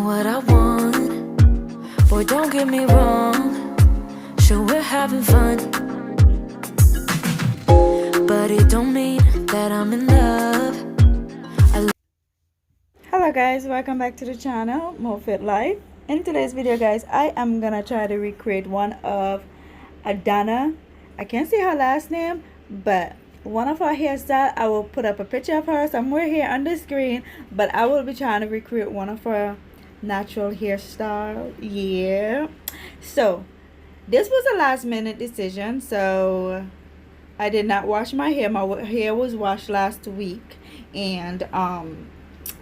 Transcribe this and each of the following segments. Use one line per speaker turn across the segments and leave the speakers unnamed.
what I want. Boy, don't get me wrong. Sure, we're having fun, but it don't mean that I'm in love.
Hello guys, welcome back to the channel More Fit Life. In today's video guys, I am gonna try to recreate one of Adanna, I can't say her last name, but one of her hairstyle. I will put up a picture of her somewhere here on the screen, but I will be trying to recreate one of her natural hairstyle. Yeah, so this was a last minute decision, so I did not wash my hair. My hair was washed last week, and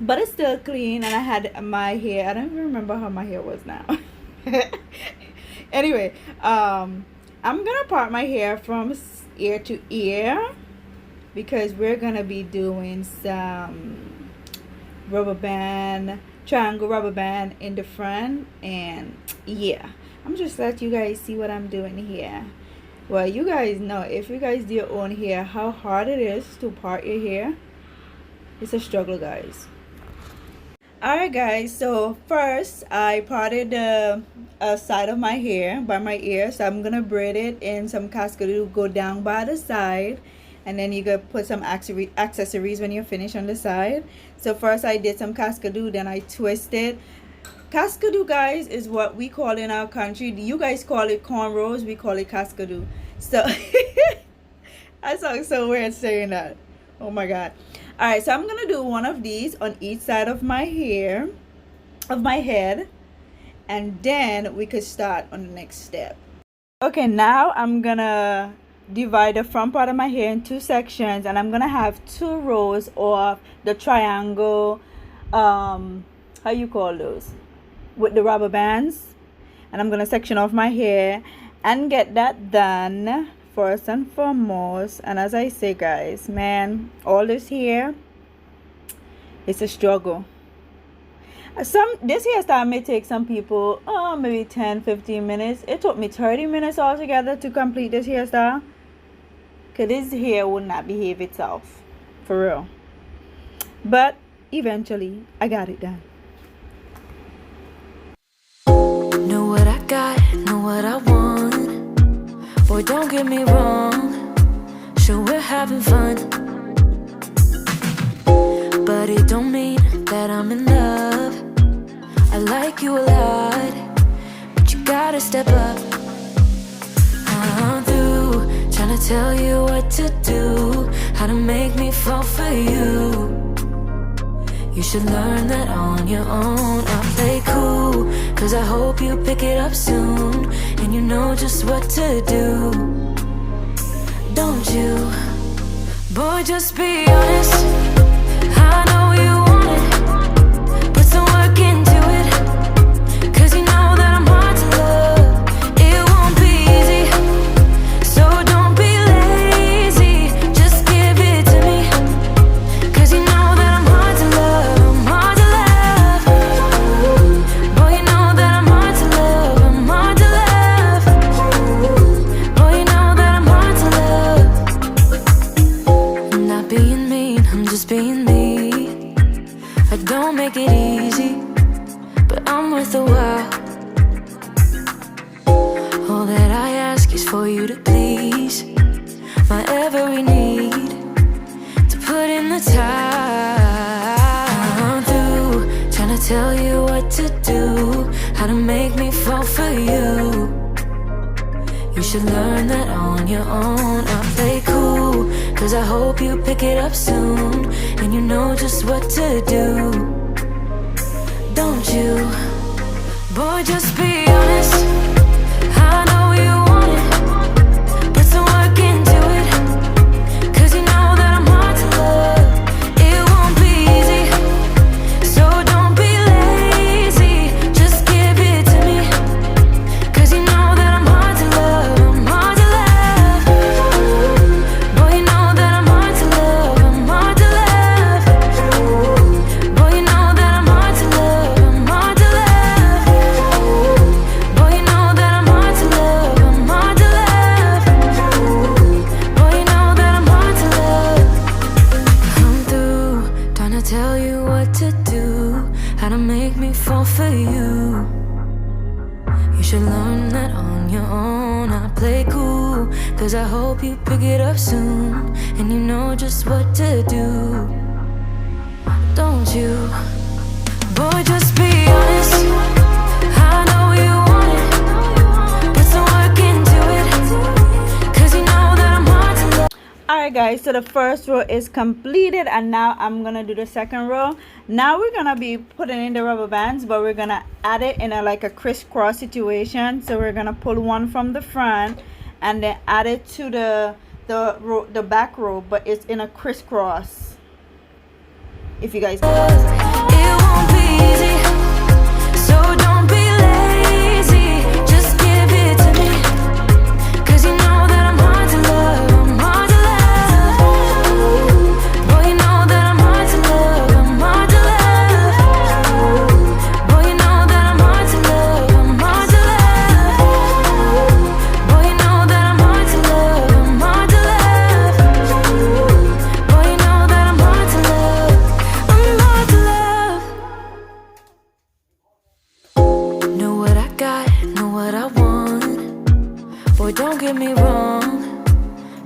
but it's still clean, and I had my hair, I don't even remember how my hair was now. Anyway, I'm gonna part my hair from ear to ear because we're gonna be doing some rubber band, triangle rubber band in the front. And yeah, I'm just let you guys see what I'm doing here. Well, you guys know, if you guys do your own hair, how hard it is to part your hair. It's a struggle, guys. Alright guys, so first I parted the side of my hair by my ear, so I'm gonna braid it in some cascadoo, go down by the side, and then you gotta put some accessories when you're finished on the side. So first I did some cascadoo, then I twisted. Cascadoo, guys, is what we call in our country. You guys call it cornrows, we call it cascadoo. So I sound so weird saying that. Oh my god. Alright, so I'm gonna do one of these on each side of my hair, of my head, and then we could start on the next step. Okay, now I'm gonna divide the front part of my hair in two sections, and I'm gonna have 2 rows of the triangle, how you call those, with the rubber bands. And I'm gonna section off my hair and get that done first and foremost. And as I say, guys, man, all this hair, it's a struggle. This hairstyle may take some people maybe 10-15 minutes. It took me 30 minutes altogether to complete this hairstyle, because this hair would not behave itself, for real. But eventually I got it done.
Know what I got, know what I want. Boy, don't get me wrong. Sure, we're having fun, but it don't mean that I'm in love. I like you a lot, but you gotta step up. I'm through trying to tell you what to do, how to make me fall for you. You should learn that on your own. I'll play cool, cause I hope you pick it up soon, and you know just what to do. Don't you? Boy, just be honest. I know you want it. Put some work into it, cause you know that I'm hard to love. It won't be easy, so don't be lazy. Just give it to me, cause you know that I'm hard to love. I'm hard to love. Boy, you know that I'm hard to love. I'm hard to love. Boy, you know that I'm hard to love. I'm not being mean, I'm just being me. I don't make it easy, but I'm worth a while. All that I ask is for you to please my every need, to put in the time. I'm through trying to tell you what to do, how to make me fall for you. You should learn that on your own. I'll play cool, cause I hope you pick it up soon, and you know just what to do. Don't you? Boy, just be honest. I know you want it. Put some work into it, cause you know that I'm hard to love. It won't be easy, so don't be lazy. Just give it to me, cause you know that I'm hard to love. I'm hard to love. Boy, you know that I'm hard to love. I'm hard to love. Boy, you know that I'm hard to love. I'm hard to love. Boy, you know that I'm hard to love. I'm hard to love. Boy, you know that I'm hard to love. I'm through trying to tell you what to do, how to make me fall for you. You should learn that on your own. I play cool, cause I hope you pick it up soon, and you know just what to do. Don't you? Boy, just be honest. I know you want it. Put some work into it, cause you know that I'm hard to love.
Alright guys, so the first row is completed, and now I'm gonna do the second row. Now we're gonna be putting in the rubber bands, but we're gonna add it in like a crisscross situation. So we're gonna pull one from the front and then add it to the back row, but it's in a crisscross. If you guys
It won't be easy, so don't be lazy. Just give it to me, cause you know that I'm hard to love. I'm hard to love. Boy, you know that I'm hard to love. I'm hard to love. Boy, you know that I'm hard to love. I'm hard to love. Boy, you know that I'm hard to love. I'm hard to love. Boy, you know that I'm hard to love. I'm hard to love. Know what I got, know what I want. Boy, don't get me wrong,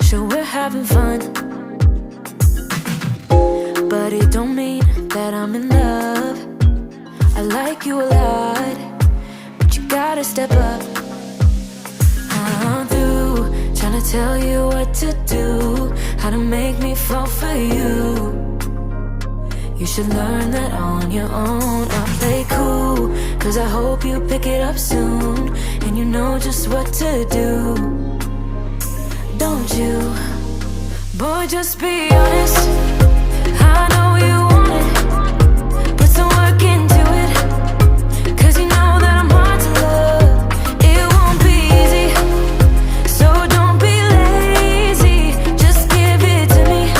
sure we're having fun, but it don't mean that I'm in love. I like you a lot, but you gotta step up. I'm through trying to tell you what to do, how to make me fall for you. You should learn that on your own. I play cool, cause I hope you pick it up soon, and you know just what to do. Don't you? Boy, just be honest. I know you want it. Put some work into it, cause you know that I'm hard to love. It won't be easy, so don't be lazy. Just give it to me,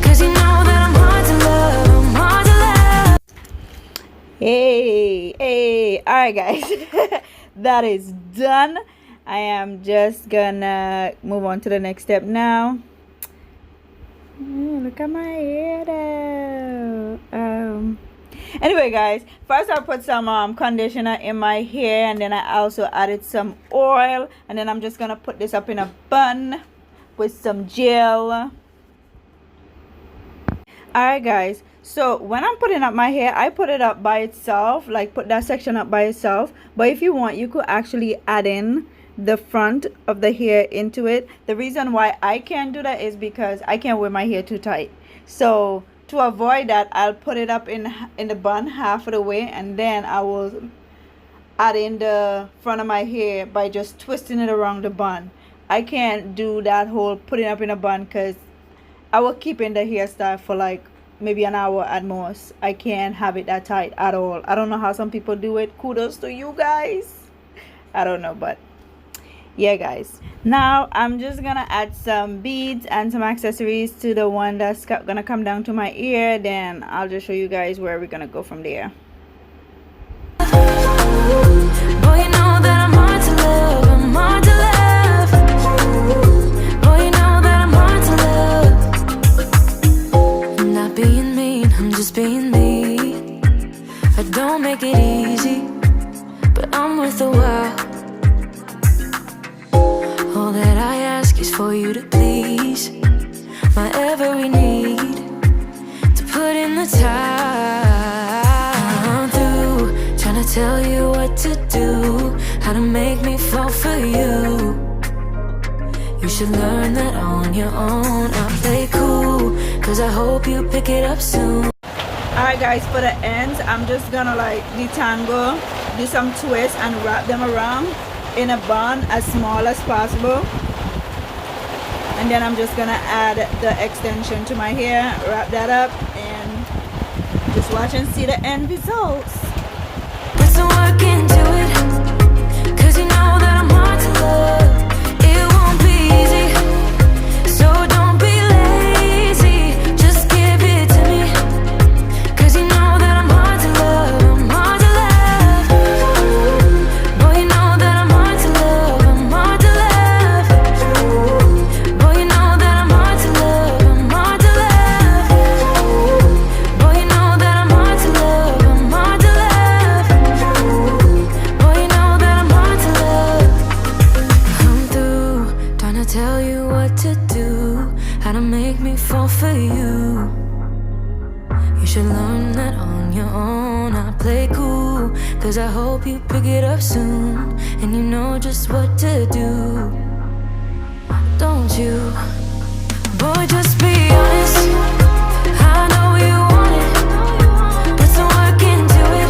cause you know that I'm hard to love. I'm hard to love.
Hey, all right guys. That is done. I am just gonna move on to the next step now. Look at my hair though. Anyway guys, first I put some conditioner in my hair, and then I also added some oil, and then I'm just gonna put this up in a bun with some gel. Alright guys, so when I'm putting up my hair, I put it up by itself, like put that section up by itself. But if you want, you could actually add in the front of the hair into it. The reason why I can't do that is because I can't wear my hair too tight. So to avoid that, I'll put it up in the bun half of the way, and then I will add in the front of my hair by just twisting it around the bun. I can't do that whole putting up in a bun, because I will keep in the hairstyle for like maybe an hour at most. I can't have it that tight at all. I don't know how some people do it. Kudos to you guys. I don't know, but yeah guys, now I'm just gonna add some beads and some accessories to the one that's gonna come down to my ear. Then I'll just show you guys where we're gonna go from there.
Boy, you know that I'm hard to love. I'm hard to love. Boy, you know that I'm hard to love. I'm not being mean, I'm just being me. I don't make it easy, but I'm worth a while. All that I ask is for you to please my every need, to put in the time. I'm through trying to tell you what to do, how to make me fall for you. You should learn that on your own. I play cool, cause I hope you pick it up soon.
Alright guys, for the ends, I'm just gonna like detangle, do some twists and wrap them around in a bun as small as possible, and then I'm just gonna add the extension to my hair, wrap that up, and just watch and see the end results.
Put some work into it, cause you know that I'm hard to love. It won't be easy, so don't be lazy. Just give it to me, cause you know that I'm hard to love. I'm hard to love. Boy, you know that I'm hard to love. I'm hard to love. Boy, you know that I'm hard to love. I'm hard to love. Boy, you know that I'm hard to love. I'm should learn that on your own. I play cool, cause I hope you pick it up soon. And you know just what to do, don't you? Boy, just be honest. I know you want it. Put some work into it,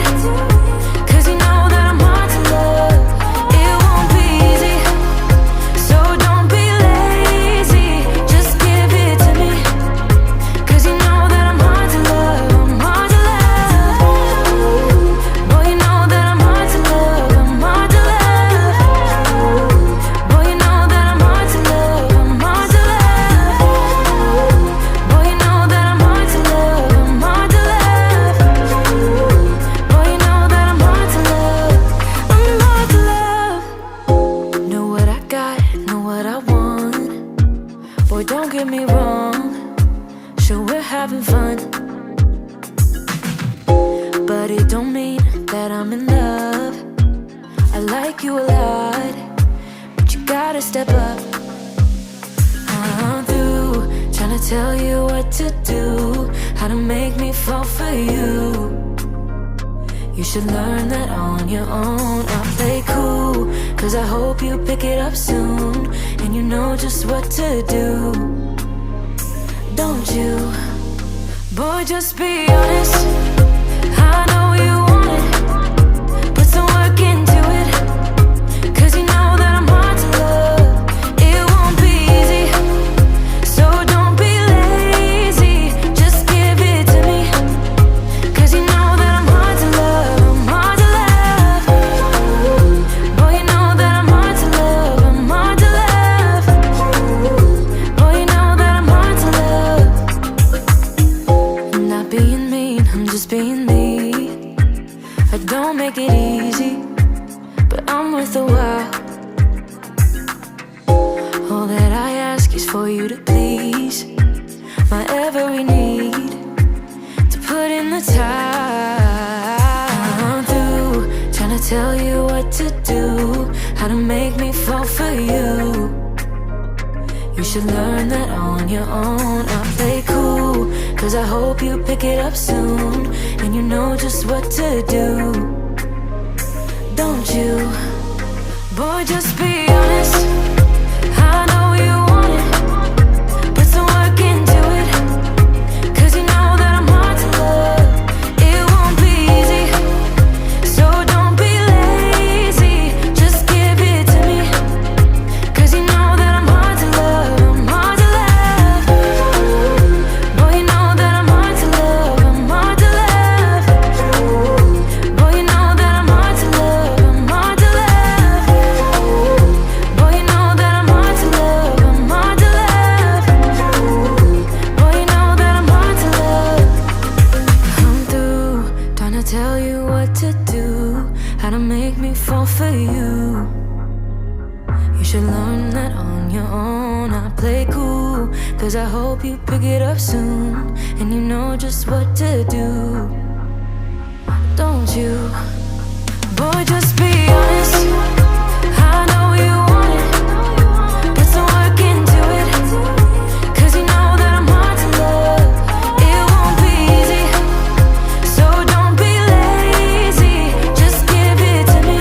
cause you know that I'm hard to love. It won't be easy, so don't be lazy. Just give it to me, cause you know that I'm hard to love. I'm hard to love. Boy, you know that I'm hard to love. I'm hard to love. Boy, you know that I'm hard to love. I'm hard to love. Boy, you know that I'm hard to love. I'm hard to love. Boy, you know that I'm hard to love. I'm hard to love. Know what I got, know what I want. Boy, don't get me wrong, sure we're having fun, but it don't mean that I'm in love. I like you a lot, but you gotta step up. I'm through trying to tell you what to do, how to make me fall for you. You should learn that on your own. I play cool, cause I hope you pick it up soon. And you know just what to do, don't you? Boy, just be honest. I know you want it. Put some work into it, cause you know that I'm hard to love. It won't be easy, so don't be lazy. Just give it to me, cause you know that I'm hard to love. I'm hard to love. Boy, you know that I'm hard to love. I'm hard to love. Boy, you know that I'm hard to love. I'm not being mean, I'm just being me. I don't make it easy, but I'm worth a while. All that I ask is for you to please my every need, to put in the time. I'm through trying to tell you what to do, how to make me fall for you. You should learn that on your own. I play cool, cause I hope you pick it up soon. And you know just what to do, don't you? Boy, just be honest. I know you want it. Put some work into it, cause you know that I'm hard to love. It won't be easy, so don't be lazy. Just give it to me, cause you know that I'm hard to love. I'm hard to love. Boy, you know that I'm hard to love. I'm hard to love. Boy, you know that I'm hard to love. I'm hard to love. Boy, you know that I'm hard to love. I'm hard to love. Boy, you know that I'm hard to love. I'm through trying to tell you what to do, how to make me fall for you. You should learn that on your own. I play cool, cause I hope you pick it up soon. And you know just what to do, don't you? Boy, just be honest. I know you want it. Put some work into it, cause you know that I'm hard to love. It won't be easy, so don't be lazy. Just give it to me,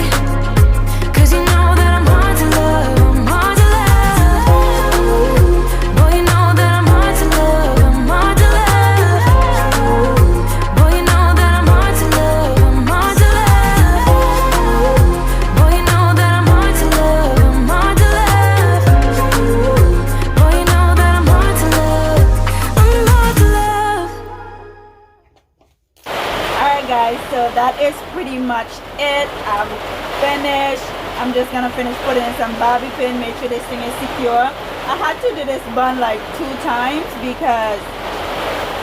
cause you know that I'm hard to love. I'm hard to love. Boy, you know that I'm hard to love. I'm hard to love. Boy, you know that I'm hard to love. I'm hard to love. Boy, you know that I'm hard to love. I'm hard to love. Boy, you know that I'm hard to love. I'm hard to love.
Alright guys, so that is pretty much it. I'm finished. I'm just gonna finish putting in some bobby pin, make sure this thing is secure. I had to do this bun like 2 times because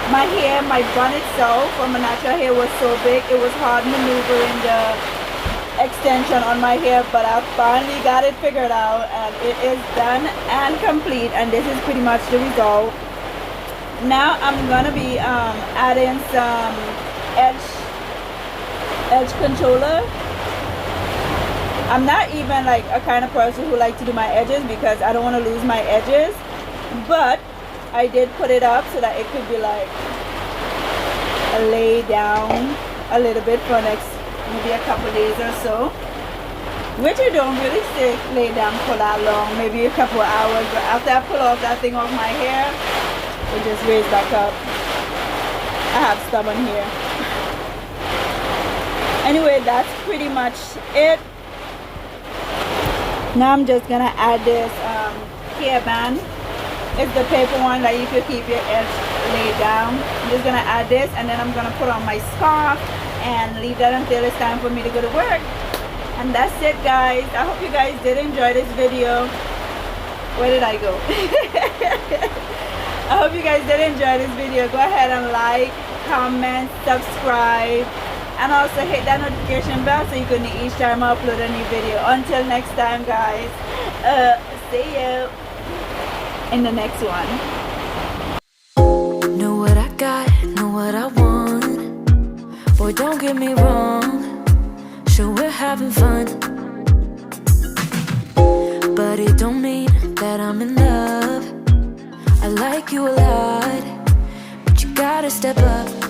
my hair, my bun itself from my natural hair was so big, it was hard maneuvering the extension on my hair, but I finally got it figured out and it is done and complete, and this is pretty much the result. Now I'm gonna be adding some edge controller. I'm not even like a kind of person who like to do my edges because I don't want to lose my edges, but I did put it up so that it could be like lay down a little bit for next maybe a couple days or so, which you don't really lay down for that long, maybe a couple hours. But after I pull off that thing off my hair, it just raise back up. I have stubborn hair. Anyway, that's pretty much it. Now I'm just gonna add this hairband. It's the paper one that you can keep your edge laid down. I'm just gonna add this, and then I'm gonna put on my scarf and leave that until it's time for me to go to work. And that's it, guys. I hope you guys did enjoy this video. Where did I go? I hope you guys did enjoy this video. Go ahead and like, comment, subscribe, and also hit that notification bell so you can know each time I upload a new video. Until next time, guys, see you in the next one.
Know what I got, know what I want. Boy, don't get me wrong, sure we're having fun, but it don't mean that I'm in love. I like you a lot, but you gotta step up.